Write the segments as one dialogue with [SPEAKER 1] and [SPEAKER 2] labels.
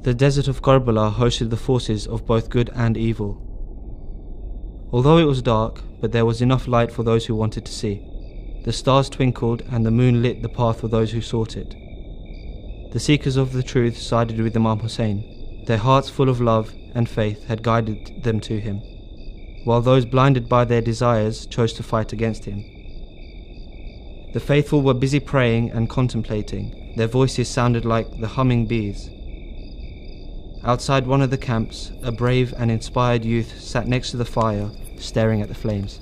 [SPEAKER 1] The desert of Karbala hosted the forces of both good and evil. Although it was dark, but there was enough light for those who wanted to see. The stars twinkled and the moon lit the path for those who sought it. The seekers of the truth sided with Imam Hussein. Their hearts full of love and faith had guided them to him, while those blinded by their desires chose to fight against him. The faithful were busy praying and contemplating. Their voices sounded like the humming bees. Outside one of the camps, a brave and inspired youth sat next to the fire, staring at the flames.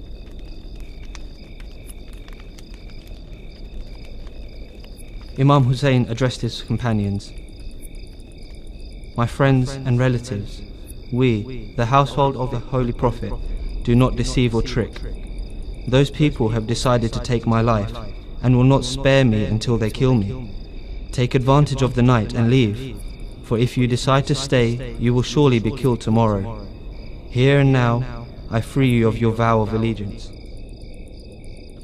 [SPEAKER 1] Imam Hussein addressed his companions. "My friends and relatives, we, the household of the Holy Prophet, do not deceive or trick. Those people have decided to take my life and will not spare me until they kill me. Take advantage of the night and leave, for if you decide to stay, you will surely be killed tomorrow. Here and now, I free you of your vow of allegiance."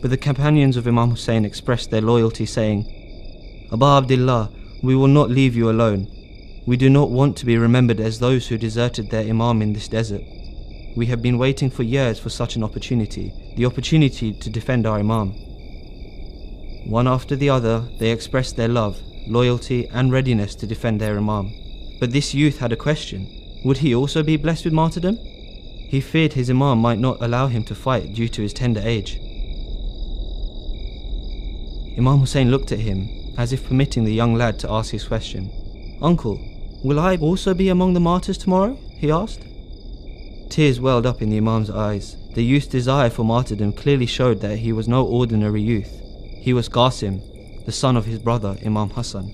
[SPEAKER 1] But the companions of Imam Hussein expressed their loyalty, saying, "Aba Abdullah, we will not leave you alone. We do not want to be remembered as those who deserted their Imam in this desert. We have been waiting for years for such an opportunity, the opportunity to defend our Imam." One after the other, they expressed their love, loyalty and readiness to defend their Imam. But this youth had a question. Would he also be blessed with martyrdom? He feared his Imam might not allow him to fight due to his tender age. Imam Hussein looked at him, as if permitting the young lad to ask his question. "Uncle, will I also be among the martyrs tomorrow?" he asked. Tears welled up in the Imam's eyes. The youth's desire for martyrdom clearly showed that he was no ordinary youth. He was Qassim, the son of his brother Imam Hassan.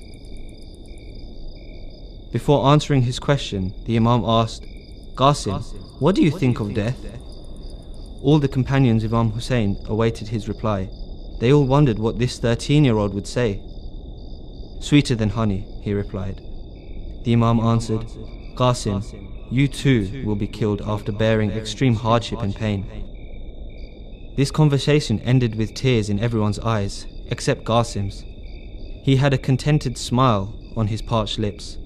[SPEAKER 1] Before answering his question, the Imam asked, "Qassim, what do you think of death?" All the companions of Imam Hussein awaited his reply. They all wondered what this 13-year-old would say. "Sweeter than honey," he replied. The Imam answered, "Qassim, you too will be killed after bearing extreme hardship and pain." This conversation ended with tears in everyone's eyes, except Qassim's. He had a contented smile on his parched lips.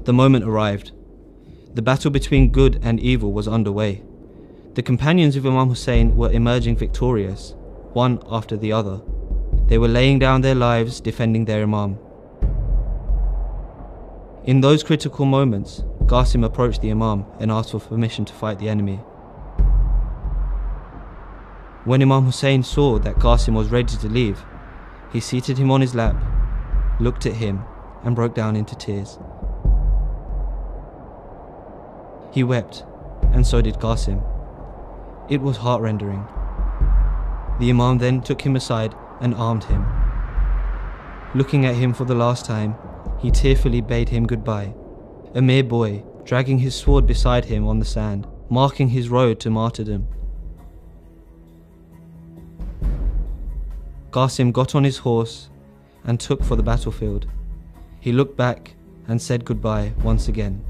[SPEAKER 1] The moment arrived. The battle between good and evil was underway. The companions of Imam Hussein were emerging victorious, one after the other. They were laying down their lives defending their Imam. In those critical moments, Qassim approached the Imam and asked for permission to fight the enemy. When Imam Hussein saw that Qassim was ready to leave, he seated him on his lap, looked at him, and broke down into tears. He wept, and so did Qassim. It was heart-rending. The Imam then took him aside and armed him. Looking at him for the last time, he tearfully bade him goodbye, a mere boy, dragging his sword beside him on the sand, marking his road to martyrdom. Qassim got on his horse and took for the battlefield. He looked back and said goodbye once again.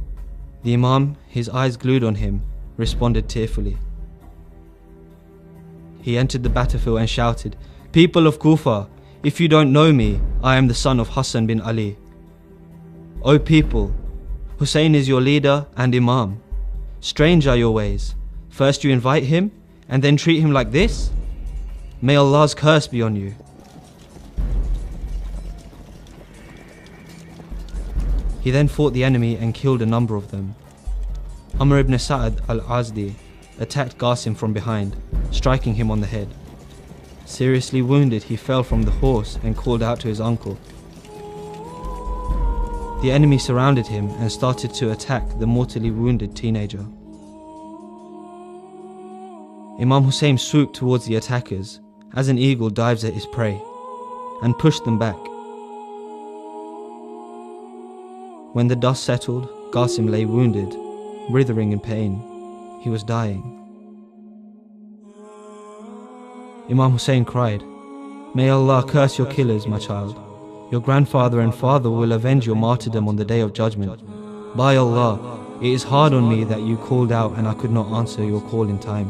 [SPEAKER 1] The Imam, his eyes glued on him, responded tearfully. He entered the battlefield and shouted, "People of Kufa, if you don't know me, I am the son of Hassan bin Ali. O people, Hussein is your leader and Imam. Strange are your ways. First you invite him, and then treat him like this? May Allah's curse be on you." He then fought the enemy and killed a number of them. Amr ibn Sa'ad al-Azdi attacked Qassim from behind, striking him on the head. Seriously wounded, he fell from the horse and called out to his uncle. The enemy surrounded him and started to attack the mortally wounded teenager. Imam Hussein swooped towards the attackers, as an eagle dives at his prey, and pushed them back. When the dust settled, Qassim lay wounded, writhing in pain. He was dying. Imam Hussein cried, "May Allah curse your killers, my child. Your grandfather and father will avenge your martyrdom on the Day of Judgment. By Allah, it is hard on me that you called out and I could not answer your call in time."